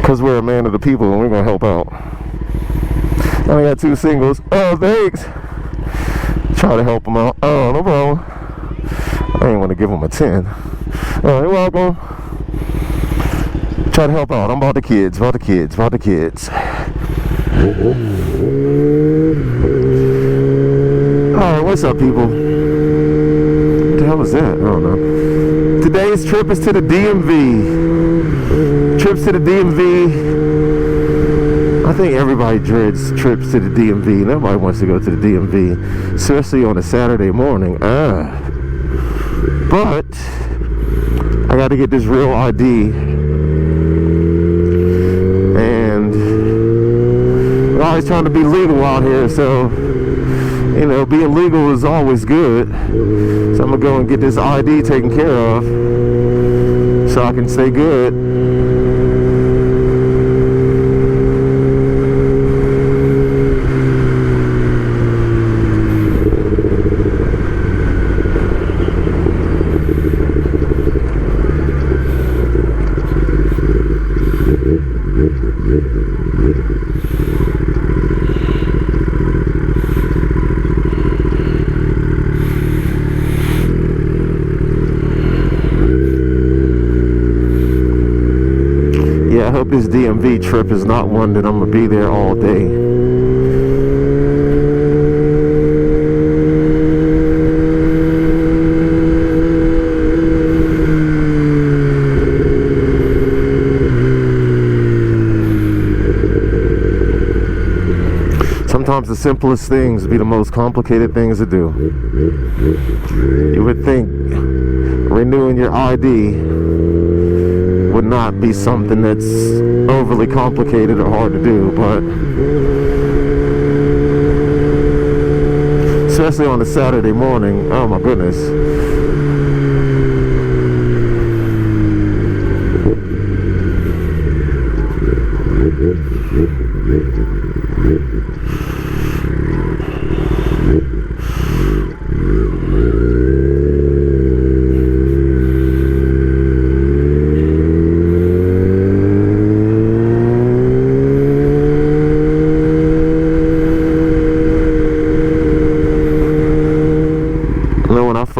because we're a man of the people and we're going to help out. I only got 2 singles. Oh, thanks. Try to help them out. Oh, no problem. I ain't want to give them a 10. Oh, you're welcome. Try to help out. I'm about the kids. Alright, what's up, people? What the hell was that? I don't know. Today's trip is to the DMV. Trips to the DMV. I think everybody dreads trips to the DMV. Nobody wants to go to the DMV, especially on a Saturday morning. But I got to get this real ID. And we're always trying to be legal out here, so you know, being legal is always good. So I'm gonna go and get this ID taken care of so I can stay good. I hope this DMV trip is not one that I'm going to be there all day. Sometimes the simplest things be the most complicated things to do. You would think renewing your ID would not be something that's overly complicated or hard to do, but especially on a Saturday morning, oh my goodness.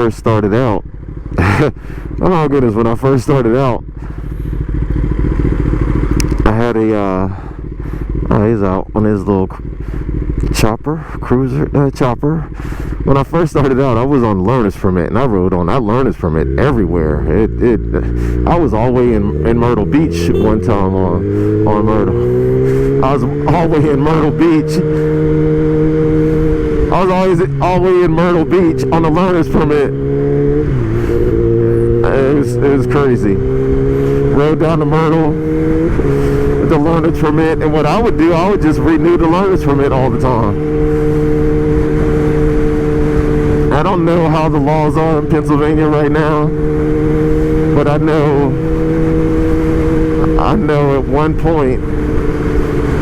Started out oh my goodness, when I first started out, I had a he's out on his little cruiser chopper. When I first started out, I was on learner's permit, and I rode on that learner's permit everywhere. I was all the way in Myrtle Beach one time on Myrtle. I was all the way in Myrtle Beach. I was always all the way in Myrtle Beach on the learner's permit. It was crazy. Rode down to Myrtle with the learner's permit, and what I would do, I would just renew the learner's permit all the time. I don't know how the laws are in Pennsylvania right now, but I know at one point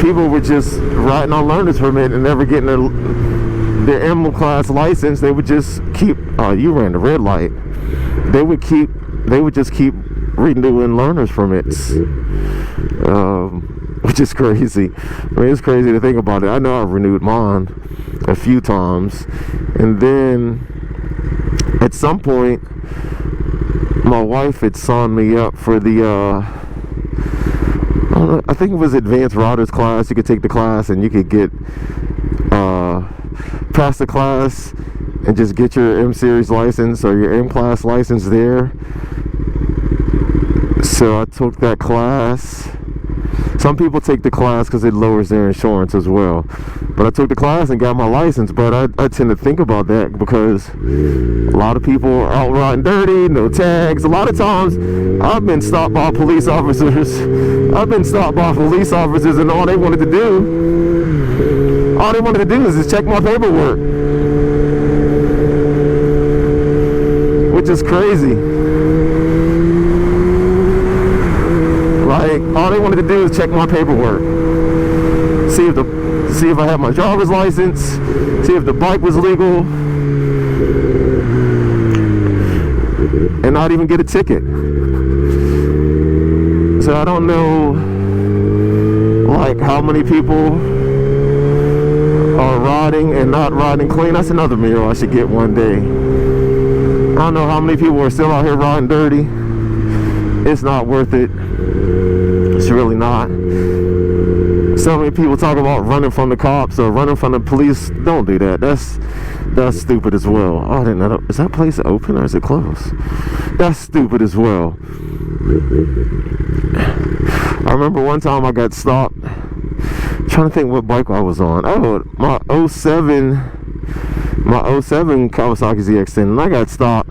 people were just riding on learner's permit and never getting their M class license. They would just keep, you ran the red light. They would just keep renewing learner's permits, which is crazy. I mean, it's crazy to think about it. I know I've renewed mine a few times, and then at some point my wife had signed me up for the I think it was advanced riders class. You could take the class and you could get pass the class and just get your M series license or your M class license there. So I took that class. Some people take the class because it lowers their insurance as well, but I took the class and got my license. But I tend to think about that because a lot of people are out riding dirty, no tags. A lot of times I've been stopped by police officers. And all they wanted to do is just check my paperwork, which is crazy. Like, all they wanted to do is check my paperwork, see if I had my driver's license, see if the bike was legal, and not even get a ticket. So I don't know Like how many people are riding and not riding clean. That's another mural I should get one day. I don't know how many people are still out here riding dirty. It's not worth it. It's really not. So many people talk about running from the cops or running from the police. Don't do that. That's stupid as well. Oh, I didn't know. Is that place open or is it closed? That's stupid as well. I remember one time I got stopped. I'm trying to think what bike I was on. Oh, my 07 Kawasaki ZX-10, and I got stopped.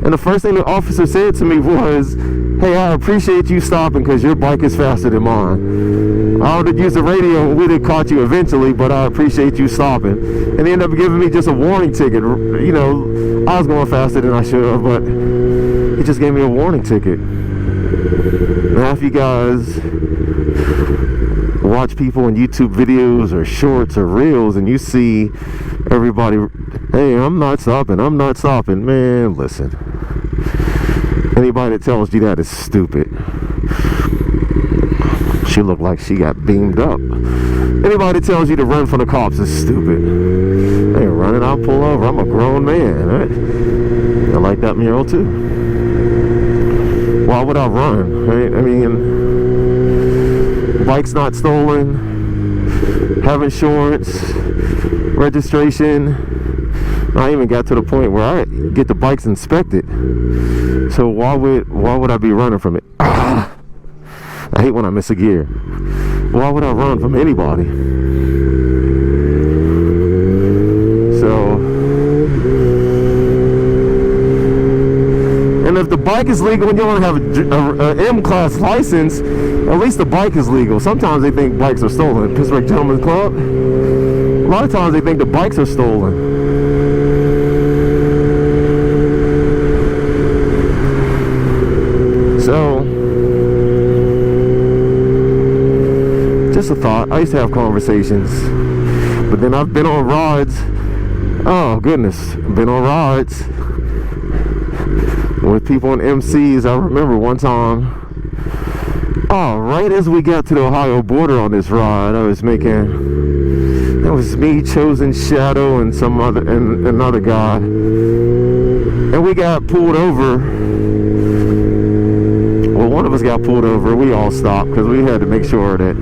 And the first thing the officer said to me was, "Hey, I appreciate you stopping because your bike is faster than mine. I would have used the radio and we'd have caught you eventually, but I appreciate you stopping." And they ended up giving me just a warning ticket. You know, I was going faster than I should have, but he just gave me a warning ticket. Now, if you guys watch people on YouTube videos or shorts or reels and you see everybody, "Hey, I'm not stopping, man, listen. Anybody that tells you that is stupid. She looked like she got beamed up. Anybody that tells you to run from the cops is stupid. I ain't running, I'll pull over. I'm a grown man, right? I like that mural too. Why would I run, right? I mean, bike's not stolen, have insurance, registration. I even got to the point where I get the bikes inspected. So why would I be running from it? I hate when I miss a gear. Why would I run from anybody? So, and if the bike is legal and you don't have a M-Class license, at least the bike is legal. Sometimes they think bikes are stolen. Pittsburgh Gentlemen's Club, a lot of times they think the bikes are stolen. So, just a thought. I used to have conversations, but then I've been on rides. Oh goodness, been on rides with people in MCs. I remember one time, right as we got to the Ohio border on this ride, it was me, Chosen Shadow, and another guy, and we got pulled over. Well, one of us got pulled over. We all stopped because we had to make sure that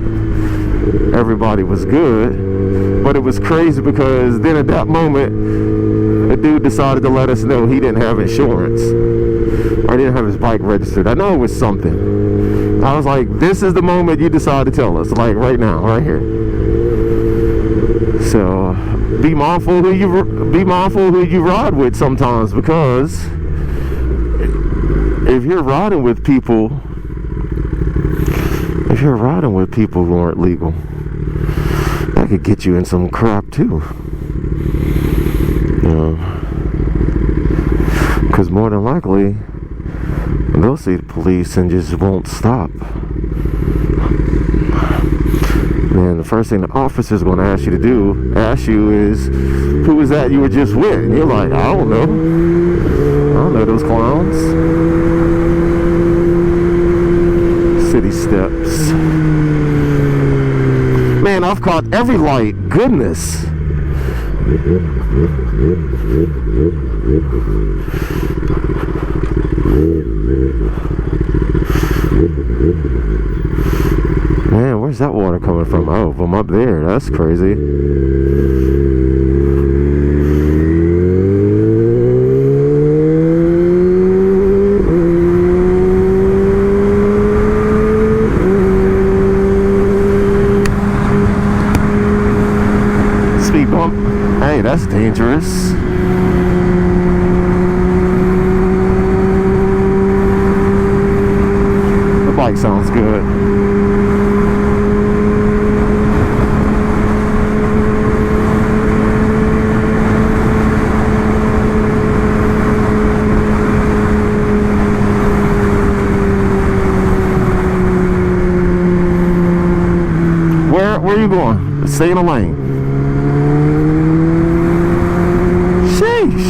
everybody was good. But it was crazy because then at that moment, a dude decided to let us know he didn't have insurance or didn't have his bike registered. I know it was something. I was like, this is the moment you decide to tell us, like right now, right here. So be mindful who you ride with sometimes, because if you're riding with people who aren't legal, that could get you in some crap too. You know, because more than likely they'll see the police and just won't stop. And the first thing the officer's going to ask you is, who was that you were just with? And you're like, I don't know those clowns. City steps. Man, I've caught every light. Goodness. Man, where's that water coming from? Oh, from up there. That's crazy. Speed bump. Hey, that's dangerous. The bike sounds good. Where are you going? Stay in the lane. Sheesh.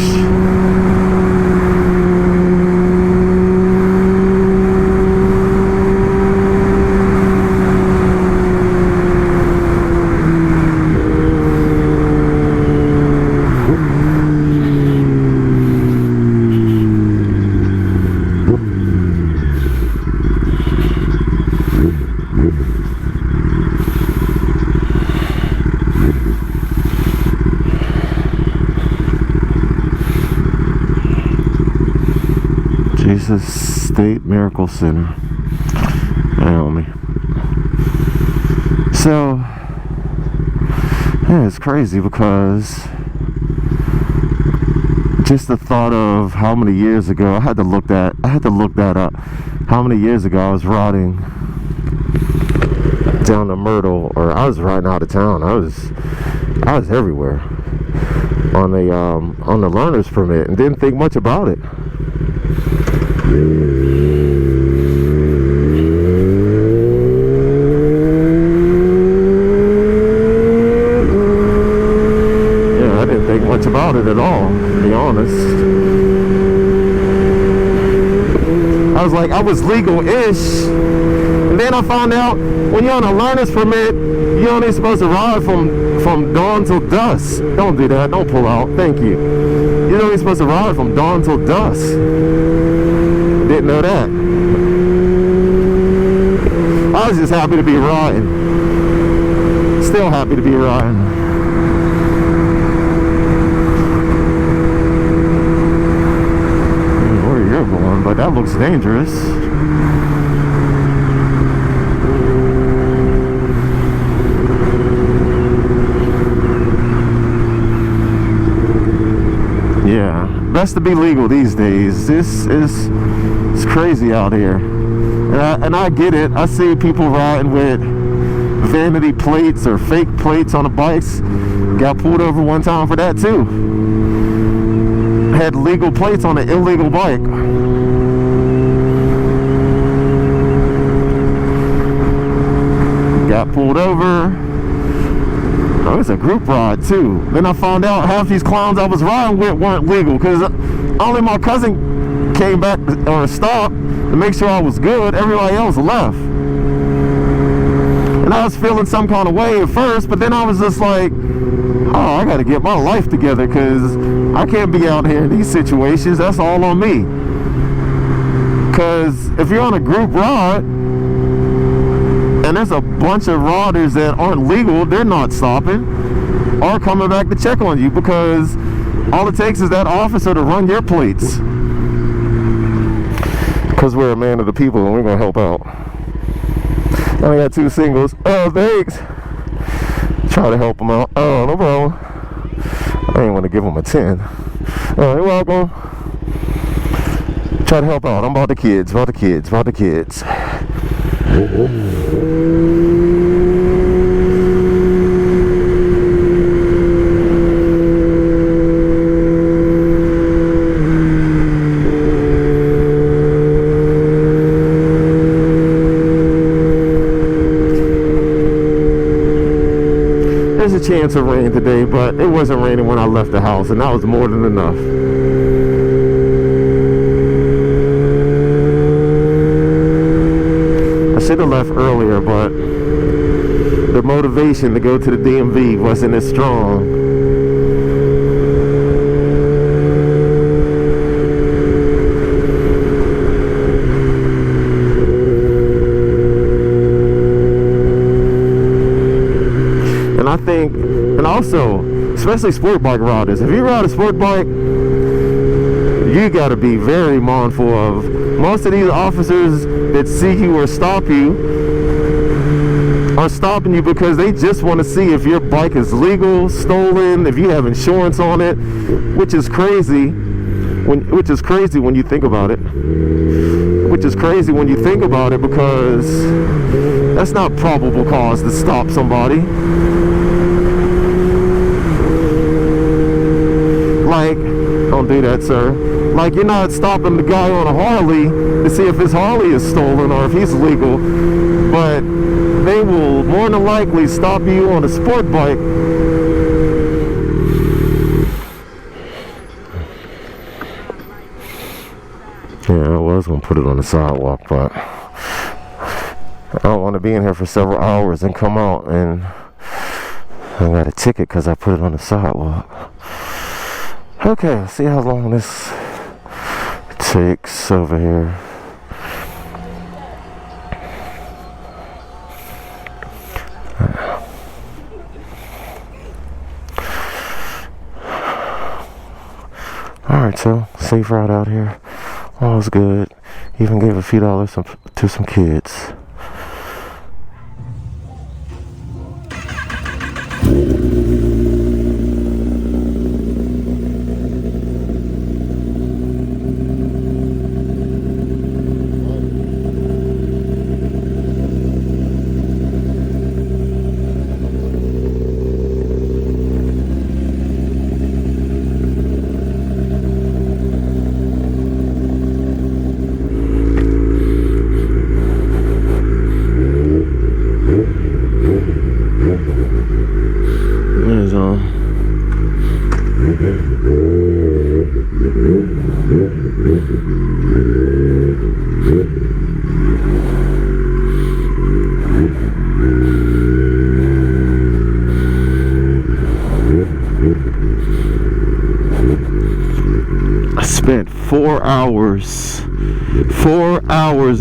Texas State Miracle Center. Hang me. So, yeah, it's crazy because just the thought of how many years ago I had to look that up. How many years ago I was riding down to Myrtle, or I was riding out of town. I was everywhere on the learner's permit and didn't think much about it. Yeah, I didn't think much about it at all, to be honest. I was like, I was legal-ish, and then I found out when you're on a learner's permit, you're only supposed to ride from dawn till dusk. Don't do that. Don't pull out. Thank you. You're only supposed to ride from dawn till dusk. Didn't know that. I was just happy to be riding. Still happy to be riding. Where you're going, but that looks dangerous. Yeah, best to be legal these days. It's crazy out here, and I get it. I see people riding with vanity plates or fake plates on the bikes. Got pulled over one time for that too. Had legal plates on an illegal bike. Got pulled over. Oh, it was a group ride too. Then I found out half these clowns I was riding with weren't legal because only my cousin came back or stopped to make sure I was good. Everybody else left. And I was feeling some kind of way at first, but then I was just like, oh, I gotta get my life together because I can't be out here in these situations. That's all on me. Because if you're on a group ride and there's a bunch of riders that aren't legal, they're not stopping or coming back to check on you because all it takes is that officer to run your plates. Because we're a man of the people and we're going to help out. I only got 2 singles. Oh, thanks. Try to help them out. Oh, no problem. I ain't want to give them a 10. Oh, you're welcome. Try to help out. I'm about the kids. There's a chance of rain today, but it wasn't raining when I left the house, and that was more than enough. I should have left earlier, but the motivation to go to the DMV wasn't as strong. And I think, and also, especially sport bike riders, if you ride a sport bike, you got to be very mindful of most of these officers that see you or stop you are stopping you because they just want to see if your bike is legal, stolen, if you have insurance on it, which is crazy when you think about it. Because that's not probable cause to stop somebody. Like, don't do that, sir. Like, you're not stopping the guy on a Harley to see if his Harley is stolen or if he's legal, but they will more than likely stop you on a sport bike. Yeah, I was going to put it on the sidewalk, but I don't want to be in here for several hours and come out and I got a ticket because I put it on the sidewalk. Okay, let's see how long this takes over here. Alright, so safe ride out here. All was good. Even gave a few dollars to some kids. I spent 4 hours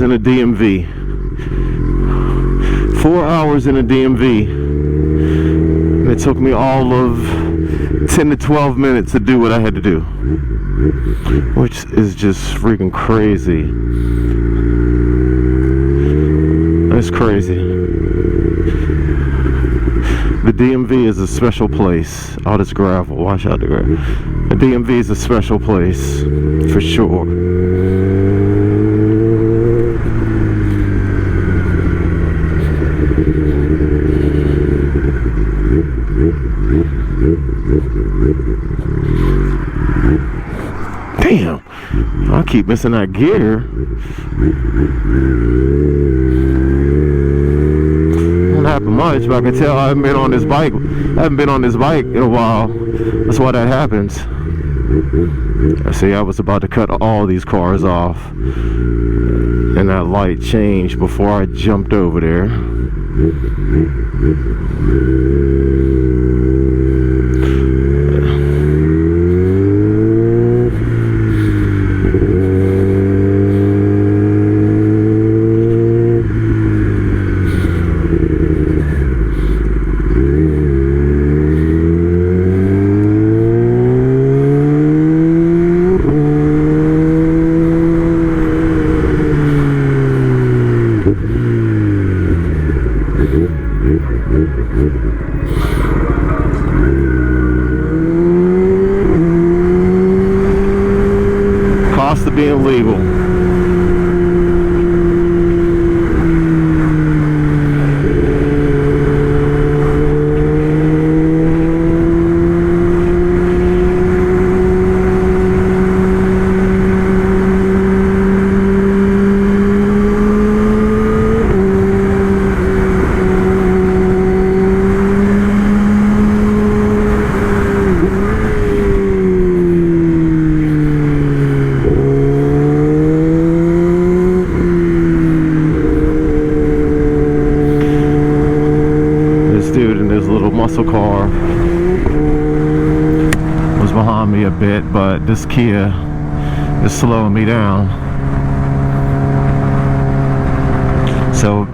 in a DMV. 4 hours in a DMV. And it took me all of 10 to 12 minutes to do what I had to do, which is just freaking crazy. That's crazy. The DMV is a special place. All this gravel, watch out the gravel. The DMV is a special place, for sure. Damn, I keep missing that gear. Don't happen much, but I can tell I haven't been on this bike. I haven't been on this bike in a while. That's why that happens. I see, I was about to cut all these cars off, and that light changed before I jumped over there. Cost of being legal. Muscle car was behind me a bit, but this Kia is slowing me down, so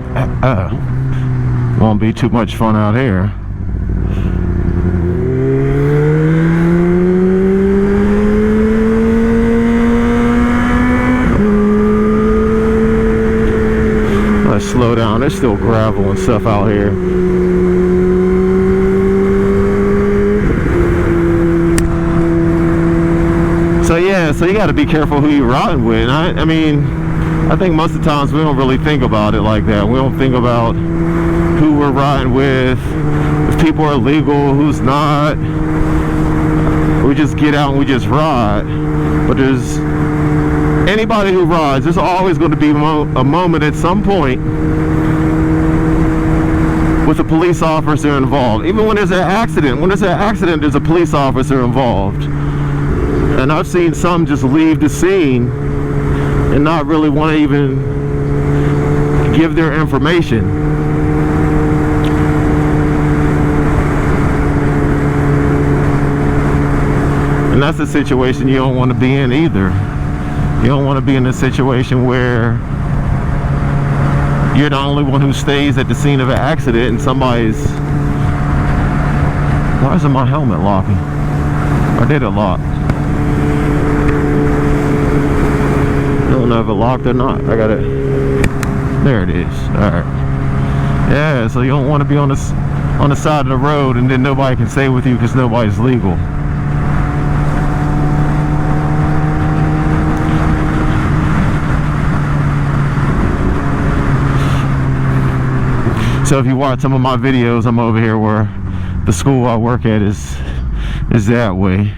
won't be too much fun out here. Let's slow down. There's still gravel and stuff out here. So you got to be careful who you're riding with. I mean, I think most of the times we don't really think about it like that. We don't think about who we're riding with, if people are legal, who's not. We just get out and we just ride. But there's anybody who rides, there's always going to be a moment at some point with a police officer involved. Even when there's an accident, there's a police officer involved. And I've seen some just leave the scene and not really want to even give their information. And that's a situation you don't want to be in either. You don't want to be in a situation where you're the only one who stays at the scene of an accident and somebody's... Why isn't my helmet locking? Or did it lock? don't know if it locked or not. I got it. There it is. Alright. Yeah, so you don't want to be on the side of the road and then nobody can stay with you because nobody's legal. So if you watch some of my videos, I'm over here where the school I work at is that way.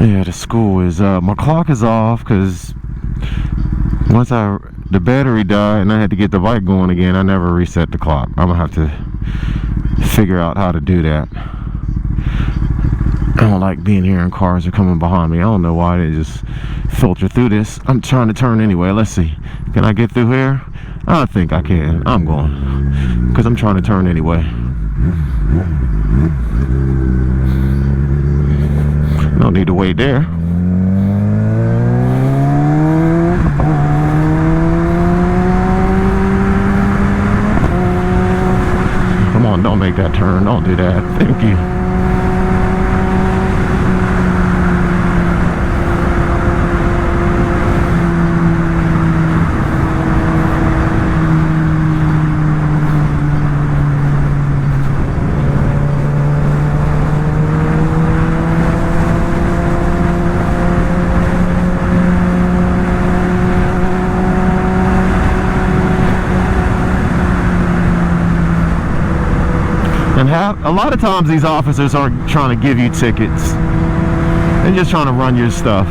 Yeah, the school is my clock is off because once the battery died and I had to get the bike going again, I never reset the clock. I'm gonna have to figure out how to do that. I don't like being here and cars are coming behind me. I don't know why they just filter through this. I'm trying to turn anyway. Let's see. Can I get through here? I think I can. I'm going because I'm trying to turn anyway. No need to wait there. Come on, don't make that turn. Don't do that. Thank you. A lot of times these officers aren't trying to give you tickets. They're just trying to run your stuff.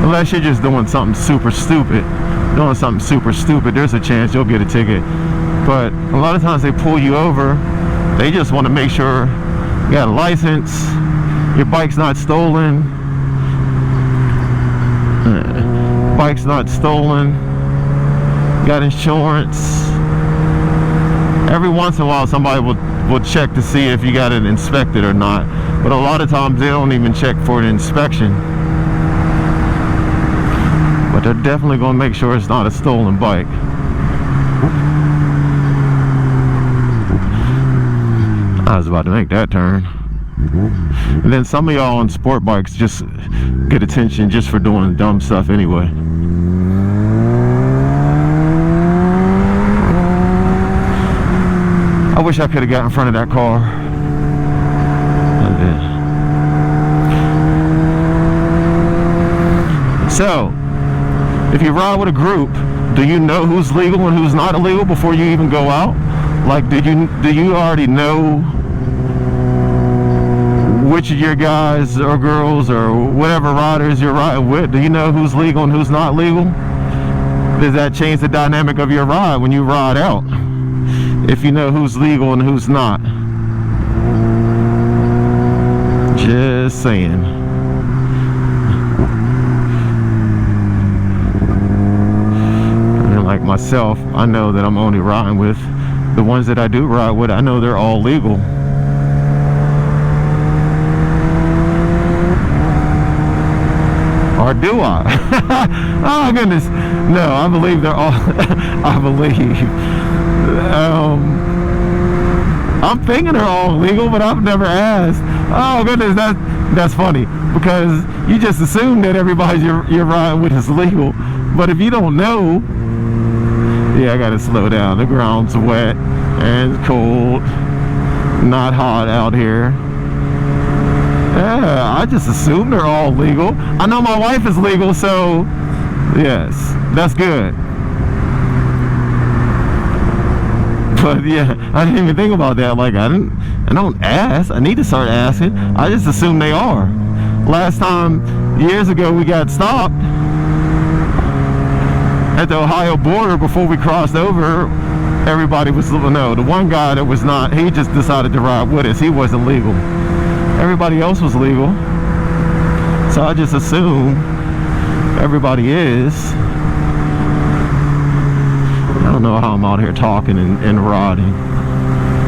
Unless you're just doing something super stupid. There's a chance you'll get a ticket. But a lot of times they pull you over. They just want to make sure you got a license, your bike's not stolen. Bike's not stolen. Got insurance. Every once in a while somebody will check to see if you got it inspected or not, but a lot of times they don't even check for an inspection, but they're definitely going to make sure it's not a stolen bike. I was about to make that turn. And then some of y'all on sport bikes just get attention just for doing dumb stuff anyway. I wish I could have got in front of that car. I did. So, if you ride with a group, do you know who's legal and who's not illegal before you even go out? Like, do you already know which of your guys or girls or whatever riders you're riding with? Do you know who's legal and who's not legal? Does that change the dynamic of your ride when you ride out? If you know who's legal and who's not. Just saying. And like myself, I know that I'm only riding with the ones that I do ride with. I know they're all legal. Or do I? Oh goodness. No, I believe they're all I believe. I'm thinking they're all legal, but I've never asked. Oh goodness, that's funny, because you just assume that everybody you're riding with is legal. But if you don't know, yeah, I gotta slow down. The ground's wet and cold, not hot out here. Yeah, I just assume they're all legal. I know my wife is legal, so yes, that's good. But yeah, I didn't even think about that. Like, I don't ask. I need to start asking. I just assume they are. Last time, years ago, we got stopped at the Ohio border before we crossed over. Everybody was, no, the one guy that was not, he just decided to ride with us. He wasn't legal. Everybody else was legal. So I just assume everybody is. I don't know how I'm out here talking and riding.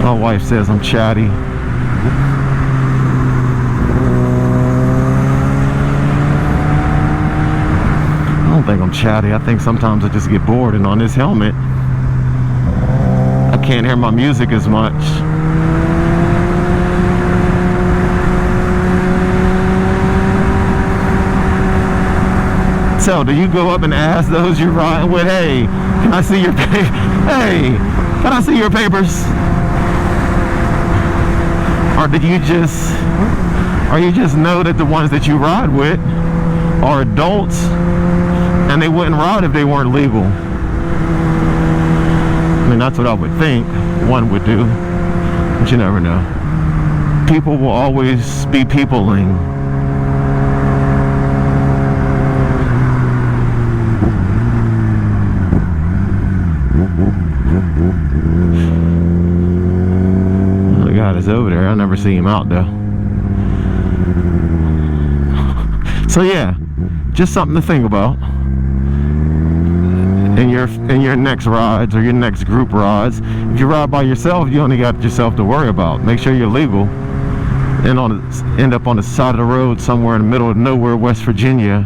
My wife says I'm chatty. I don't think I'm chatty. I think sometimes I just get bored, and on this helmet I can't hear my music as much. So do you go up and ask those you're riding with, hey, can I see your hey, can I see your papers? Or do you just know that the ones that you ride with are adults and they wouldn't ride if they weren't legal? I mean, that's what I would think one would do, but you never know. People will always be peopling. The guy that's over there, I never see him out though. So yeah, just something to think about in your next rides or your next group rides. If you ride by yourself, you only got yourself to worry about. Make sure you're legal and end up on the side of the road somewhere in the middle of nowhere, West Virginia,